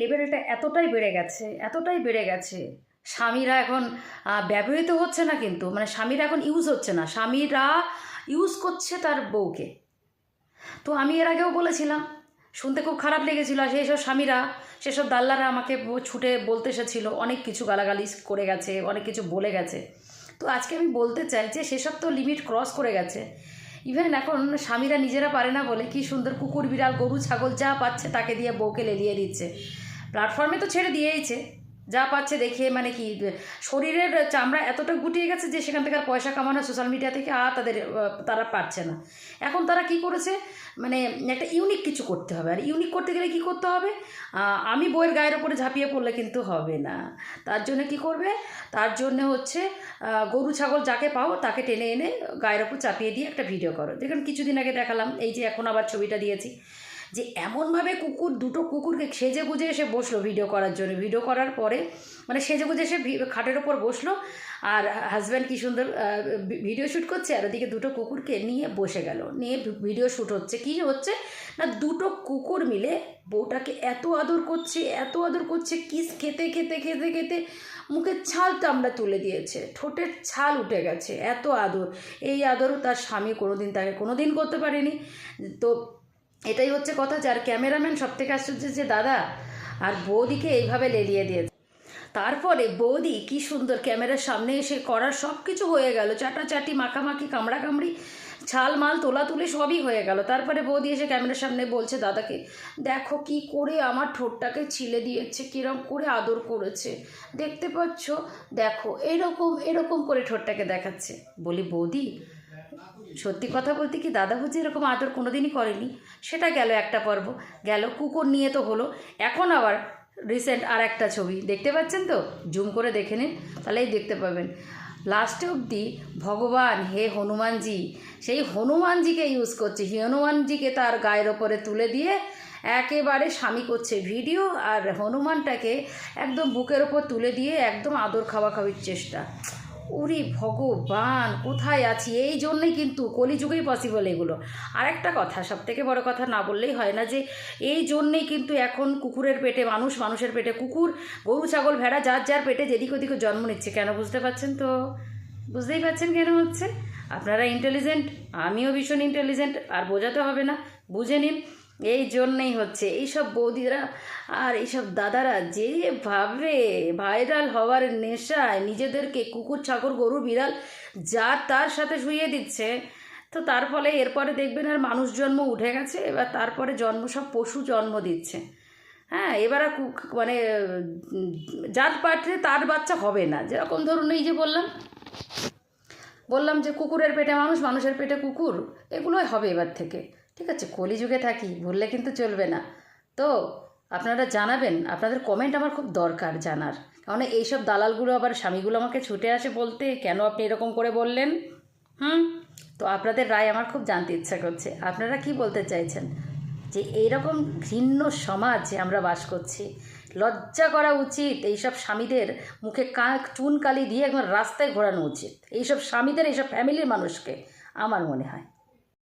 লেভেলটা এতটাই বেড়ে গেছে, স্বামীরা এখন ব্যবহৃত হচ্ছে না, কিন্তু মানে স্বামীরা এখন ইউজ হচ্ছে না, স্বামীরা ইউজ করছে তার বউকে। তো আমি এর আগেও বলেছিলাম, শুনতে খুব খারাপ লেগেছিল, আর সেই সব স্বামীরা, সেসব দাল্লারা আমাকে ছুটে বলতে এসেছিলো, অনেক কিছু গালাগালি করে গেছে, অনেক কিছু বলে গেছে। তো আজকে আমি বলতে চাই যে সেসব তো লিমিট ক্রস করে গেছে। ইভেন এখন স্বামীরা নিজেরা পারে না বলে কি সুন্দর কুকুর, বিড়াল, গরু, ছাগল যা পাচ্ছে তাকে দিয়ে বউকে লেলিয়ে দিচ্ছে। প্ল্যাটফর্মে তো ছেড়ে দিয়েইছে, যা পাচ্ছে দেখে, মানে কি শরীরের চামড়া এতটা গুটিয়ে গেছে যে সেখান থেকে আর পয়সা কামানো সোশ্যাল মিডিয়া থেকে তারা পারছে না। এখন তারা কি করেছে, মানে একটা ইউনিক কিছু করতে হবে, আর ইউনিক করতে গেলে কি করতে হবে, আমি বইয়ের গায়ের ওপরে ঝাঁপিয়ে পড়লে কিন্তু হবে না। তার জন্য কি করবে, তার জন্য হচ্ছে গরু, ছাগল যাকে পাও তাকে টেনে এনে গায়ের ওপর চাপিয়ে দিয়ে একটা ভিডিও করো। দেখুন কিছুদিন আগে দেখালাম, এই যে এখন আবার ছবিটা দিয়েছি, যে এমনভাবে দুটো কুকুরকে সেজে গুজে এসে বসলো ভিডিও করার জন্য। ভিডিও করার পরে মানে সেজে গুজে এসে খাটের ওপর বসলো, আর হাজব্যান্ড কি সুন্দর ভিডিও শ্যুট করছে, আর ওদিকে দুটো কুকুরকে নিয়ে বসে গেল, নিয়ে ভিডিও শ্যুট হচ্ছে। কী হচ্ছে না, দুটো কুকুর মিলে বউটাকে এত আদর করছে, কিস খেতে খেতে খেতে খেতে মুখের ছালটা আমরা তুলে দিয়েছে, ঠোঁটের ছাল উঠে গেছে, এত আদর। এই আদরও তার স্বামী তাকে কোনোদিন করতে পারেনি। তো এটাই হচ্ছে কথা, যার ক্যামেরাম্যান সব থেকে আশ্চর্য যে দাদা, আর বৌদিকে এইভাবে লেলিয়ে দিয়েছে। তারপরে বৌদি কি সুন্দর ক্যামেরার সামনে এসে করার সব কিছু হয়ে গেল, চাটাচাটি, মাখামাখি, কামড়াকামড়ি, ছাল মাল তোলা তুলে সবই হয়ে গেল। তারপরে বৌদি এসে ক্যামেরার সামনে বলছে দাদাকে, দেখো কি করে আমার ঠোঁটটাকে ছিলে দিয়েছে, কিরম করে আদর করেছে, দেখতে পাচ্ছ, দেখো এরকম করে ঠোঁটটাকে দেখাচ্ছে। বলি বৌদি, সত্যি কথা বলতে কি দাদা বুঝি এরকম আদর কোনোদিনই করেনি। সেটা গেল একটা পর্ব, গেল কুকুর নিয়ে তো হলো। এখন আবার রিসেন্ট আর একটা ছবি দেখতে পাচ্ছেন তো, জুম করে দেখে নিন, তাহলেই দেখতে পাবেন। লাস্টে অবধি ভগবান, হে হনুমানজি, সেই হনুমানজিকে ইউজ করছে, হনুমানজিকে তার গায়ের ওপরে তুলে দিয়ে একেবারে স্বামী করছে ভিডিও, আর হনুমানটাকে একদম বুকের ওপর তুলে দিয়ে একদম আদর খাওয়ার চেষ্টা। ওরে ভগবান, কোথায় আছি? এই জন্যই কিন্তু কলিযুগেই পসিবল এগুলো। আর একটা কথা, সবথেকে বড় কথা না বললেই হয় না, যে এই জন্যেই কিন্তু এখন কুকুরের পেটে মানুষ, মানুষের পেটে কুকুর, গরু, ছাগল, ভেড়া, যার পেটে যেদিক ওদিকে জন্ম নিচ্ছে। কেন বুঝতে পারছেন তো? বুঝতেই পারছেন কেন হচ্ছে। আপনারা ইন্টেলিজেন্ট, আমিও ভীষণ ইন্টেলিজেন্ট, আর বোঝাতে হবে না, বুঝে নিন। এই জন্যেই হচ্ছে এইসব বৌদিরা আর এইসব দাদারা যেভাবে ভাইরাল হওয়ার নেশায় নিজেদেরকে কুকুর, ছাগল, গরু, বিড়াল যার তার সাথে শুইয়ে দিচ্ছে। তো তার ফলে এরপরে দেখবেন আর মানুষ জন্ম উঠে গেছে, এবার তারপরে সব পশু জন্ম দিচ্ছে। হ্যাঁ, এবার আর মানে যার পাত্রে তার বাচ্চা হবে না। যেরকম ধরুন এই যে বললাম যে কুকুরের পেটে মানুষ, মানুষের পেটে কুকুর, এগুলোই হবে এবার থেকে। ঠিক আছে, কলিযুগে থাকি, ভুললে কিন্তু চলবে না। তো আপনারা জানাবেন, আপনাদের কমেন্ট আমার খুব দরকার জানার, কারণ এইসব দালালগুলো আবার স্বামীগুলো আমাকে ছুটে আসে বলতে, কেন আপনি এরকম করে বললেন। তো আপনাদের রায় আমার খুব জানতে ইচ্ছা করছে, আপনারা কি বলতে চাইছেন, যে এইরকম ঘৃণ্য সমাজে আমরা বাস করছি। লজ্জা করা উচিত, এইসব স্বামীদের মুখে চুন কালি দিয়ে একদম রাস্তায় ঘোরানো উচিত, এইসব স্বামীদের, এইসব ফ্যামিলির মানুষকে, আমার মনে হয়।